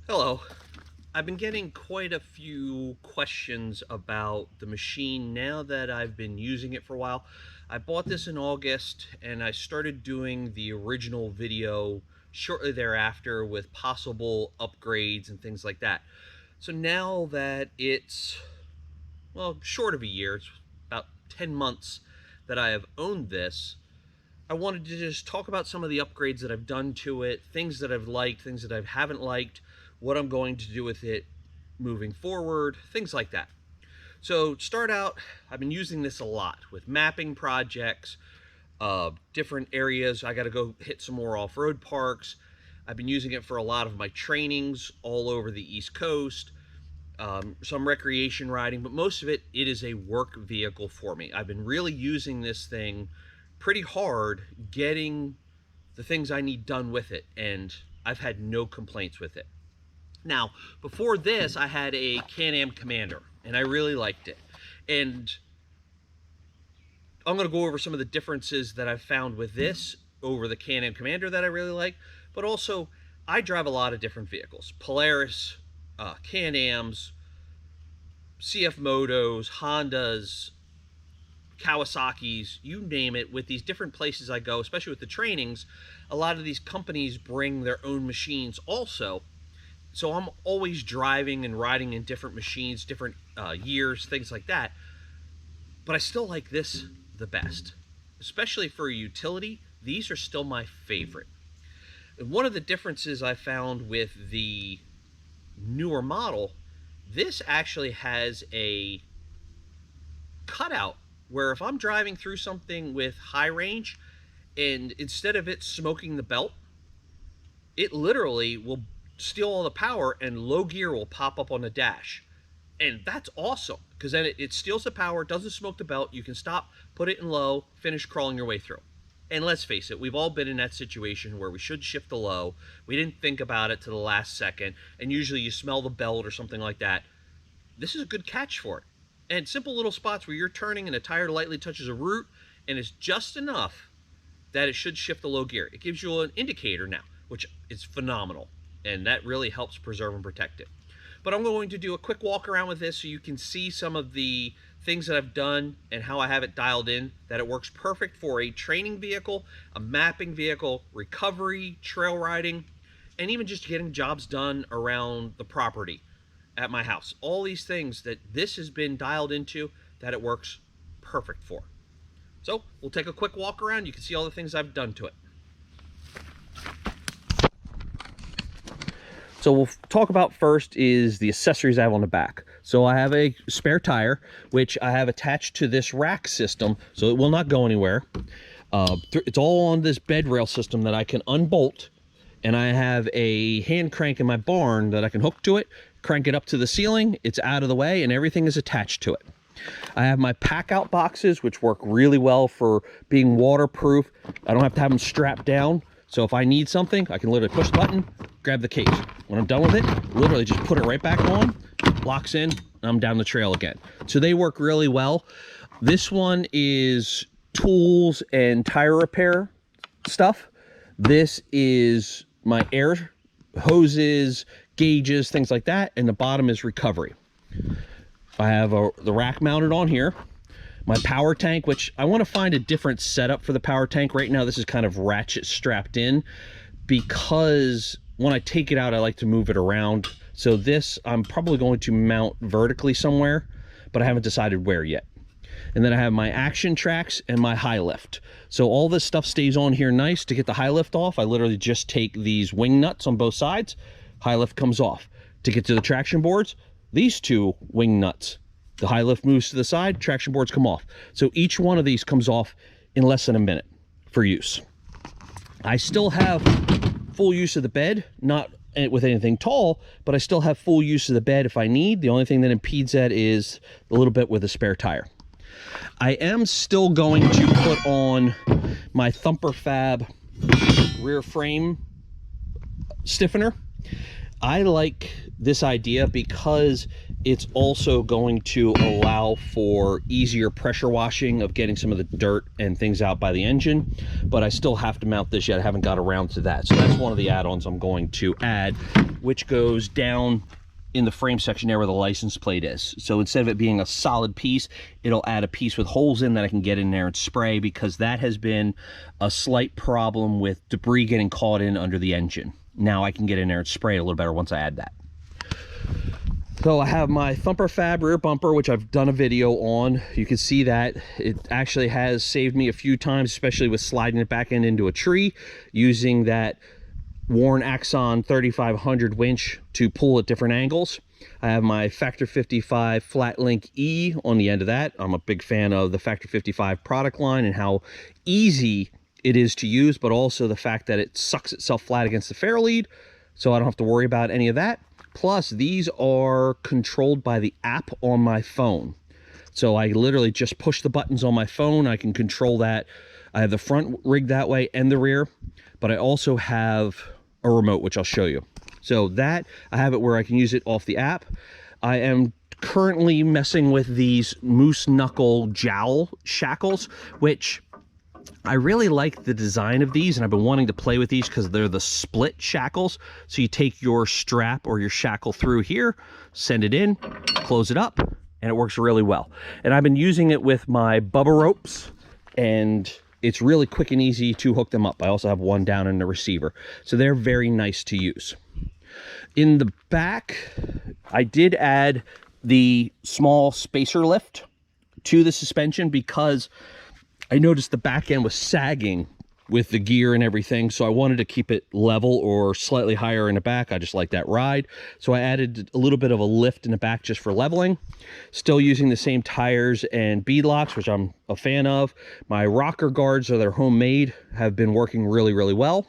Hello. I've been getting quite a few questions about the machine now that I've been using it for a while. I bought this in August and I started doing the original video shortly thereafter with possible upgrades and things like that. So now that it's, well, short of a year, it's about 10 months that I have owned this, I wanted to just talk about some of the upgrades that I've done to it, things that I've liked, things that I haven't liked, what I'm going to do with it moving forward, things like that. So to start out, I've been using this a lot with mapping projects, different areas. I got to go hit some more off-road parks. I've been using it for a lot of my trainings all over the East Coast, some recreation riding, but most of it is a work vehicle for me. I've been really using this thing pretty hard, getting the things I need done with it, and I've had no complaints with it. Now, before this, I had a Can-Am Commander, and I really liked it. And I'm going to go over some of the differences that I've found with this over the Can-Am Commander that I really like, but also I drive a lot of different vehicles. Polaris, Can-Ams, CF Motos, Hondas, Kawasaki's, you name it. With these different places I go, especially with the trainings, a lot of these companies bring their own machines also. So I'm always driving and riding in different machines, different years, things like that. But I still like this the best. Especially for utility, these are still my favorite. And one of the differences I found with the newer model, this actually has a cutout where if I'm driving through something with high range, and instead of it smoking the belt, it literally will steal all the power and low gear will pop up on the dash. And that's awesome, because then it steals the power, doesn't smoke the belt, you can stop, put it in low, finish crawling your way through. And let's face it, we've all been in that situation where we should shift the low, we didn't think about it to the last second, and usually you smell the belt or something like that. This is a good catch for it. And simple little spots where you're turning and the tire lightly touches a root and it's just enough that it should shift the low gear. It gives you an indicator now, which is phenomenal. And that really helps preserve and protect it. But I'm going to do a quick walk around with this so you can see some of the things that I've done and how I have it dialed in, that it works perfect for a training vehicle, a mapping vehicle, recovery, trail riding, and even just getting jobs done around the property at my house. All these things that this has been dialed into, that it works perfect for. So we'll take a quick walk around. You can see all the things I've done to it. So we'll talk about first is the accessories I have on the back. So I have a spare tire, which I have attached to this rack system, so it will not go anywhere. It's all on this bed rail system that I can unbolt, and I have a hand crank in my barn that I can hook to it, crank it up to the ceiling, it's out of the way, and everything is attached to it. I have my pack out boxes, which work really well for being waterproof. I don't have to have them strapped down, so if I need something, I can literally push the button, grab the case. When I'm done with it, literally just put it right back on, locks in, and I'm down the trail again. So they work really well. This one is tools and tire repair stuff. This is my air hoses, gauges, things like that, and the bottom is recovery. I have the rack mounted on here. My power tank, which I want to find a different setup for the power tank. Right now this is kind of ratchet strapped in, because when I take it out I like to move it around. So this I'm probably going to mount vertically somewhere, but I haven't decided where yet. And then I have my action tracks and my high lift. So all this stuff stays on here nice. To get the high lift off, I literally just take these wing nuts on both sides, high lift comes off. To get to the traction boards, these two wing nuts, the high lift moves to the side, traction boards come off. So each one of these comes off in less than a minute for use. I still have full use of the bed, not with anything tall, but I still have full use of the bed if I need. The only thing that impedes that is a little bit with a spare tire. I am still going to put on my Thumper Fab rear frame stiffener. I like this idea because it's also going to allow for easier pressure washing of getting some of the dirt and things out by the engine, but I still have to mount this yet. I haven't got around to that. So that's one of the add-ons I'm going to add, which goes down in the frame section there where the license plate is. So instead of it being a solid piece, it'll add a piece with holes in that I can get in there and spray, because that has been a slight problem with debris getting caught in under the engine. Now I can get in there and spray it a little better once I add that. So I have my Thumper Fab rear bumper, which I've done a video on. You can see that it actually has saved me a few times, especially with sliding it back into a tree, using that Warn Axon 3500 winch to pull at different angles. I have my Factor 55 Flat Link E on the end of that. I'm a big fan of the Factor 55 product line and how easy it is to use, but also the fact that it sucks itself flat against the fairlead, so I don't have to worry about any of that. Plus, these are controlled by the app on my phone. So I literally just push the buttons on my phone. I can control that. I have the front rig that way and the rear, but I also have a remote, which I'll show you. So that, I have it where I can use it off the app. I am currently messing with these moose knuckle jowl shackles, which I really like the design of these, and I've been wanting to play with these because they're the split shackles. So you take your strap or your shackle through here, send it in, close it up, and it works really well. And I've been using it with my Bubba ropes, and it's really quick and easy to hook them up. I also have one down in the receiver, so they're very nice to use. In the back, I did add the small spacer lift to the suspension because I noticed the back end was sagging with the gear and everything, so I wanted to keep it level or slightly higher in the back. I just like that ride, so I added a little bit of a lift in the back just for leveling. Still using the same tires and bead locks, which I'm a fan of. My rocker guards, they're homemade, have been working really, really well.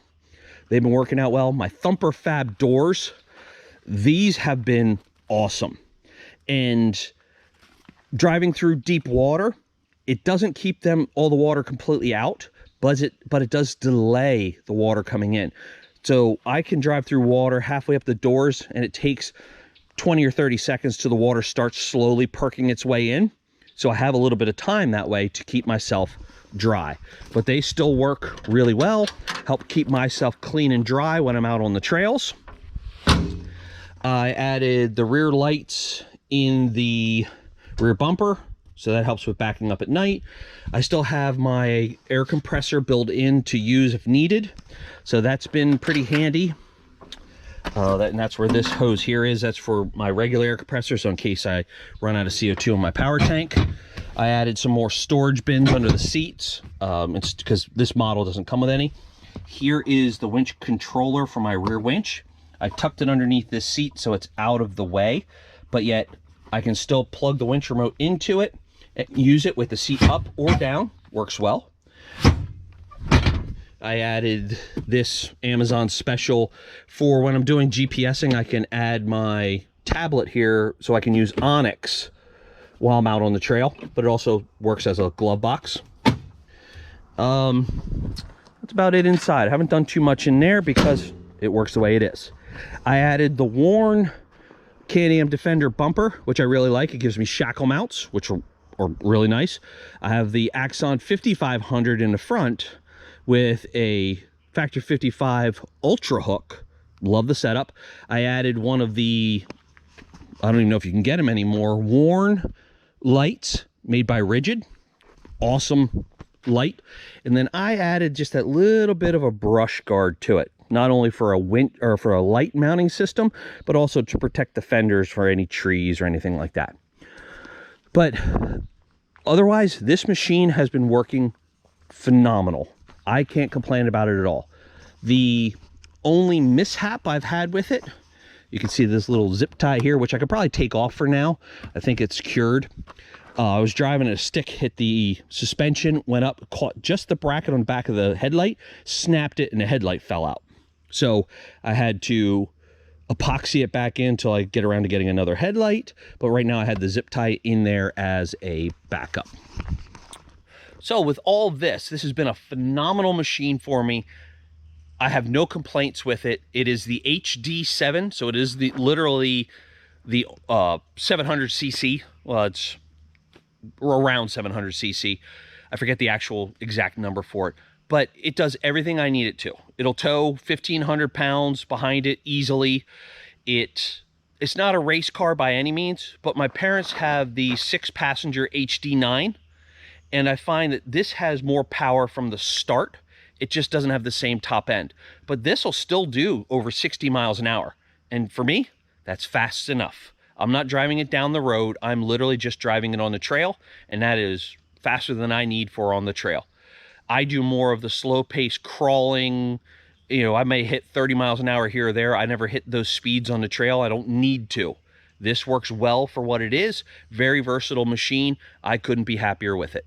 They've been working out well. My Thumper Fab doors, these have been awesome. And driving through deep water, it doesn't keep all the water completely out, but it does delay the water coming in. So I can drive through water halfway up the doors, and it takes 20 or 30 seconds till the water starts slowly perking its way in. So I have a little bit of time that way to keep myself dry. But they still work really well, help keep myself clean and dry when I'm out on the trails. I added the rear lights in the rear bumper, so that helps with backing up at night. I still have my air compressor built in to use if needed, so that's been pretty handy. And that's where this hose here is. That's for my regular air compressor, so in case I run out of CO2 in my power tank. I added some more storage bins under the seats. It's because this model doesn't come with any. Here is the winch controller for my rear winch. I tucked it underneath this seat so it's out of the way, but yet I can still plug the winch remote into it and use it with the seat up or down. Works well. I added this Amazon special for when I'm doing GPSing. I can add my tablet here so I can use Onyx while I'm out on the trail, but it also works as a glove box. That's about it inside. I haven't done too much in there because it works the way it is. I added the Warn Can-Am Defender bumper, which I really like. It gives me shackle mounts, which are really nice. I have the Axon 5500 in the front with a Factor 55 Ultra hook. Love the setup. I added one of the, I don't even know if you can get them anymore, Warn lights made by Rigid. Awesome light. And then I added just that little bit of a brush guard to it, not only for a light mounting system, but also to protect the fenders for any trees or anything like that. But otherwise, this machine has been working phenomenal. I can't complain about it at all. The only mishap I've had with it, you can see this little zip tie here, which I could probably take off for now. I think it's cured. I was driving and a stick hit the suspension, went up, caught just the bracket on the back of the headlight, snapped it, and the headlight fell out. So I had to epoxy it back in until I get around to getting another headlight. But right now I had the zip tie in there as a backup. So with all this has been a phenomenal machine for me. I have no complaints with it. It is the HD7, so it is literally the 700cc. Well, it's around 700cc. I forget the actual exact number for it, but it does everything I need it to. It'll tow 1,500 pounds behind it easily. It's not a race car by any means, but my parents have the 6-passenger HD9, and I find that this has more power from the start. It just doesn't have the same top end. But this will still do over 60 miles an hour. And for me, that's fast enough. I'm not driving it down the road. I'm literally just driving it on the trail, and that is faster than I need for on the trail. I do more of the slow pace crawling. You know, I may hit 30 miles an hour here or there. I never hit those speeds on the trail. I don't need to. This works well for what it is. Very versatile machine. I couldn't be happier with it.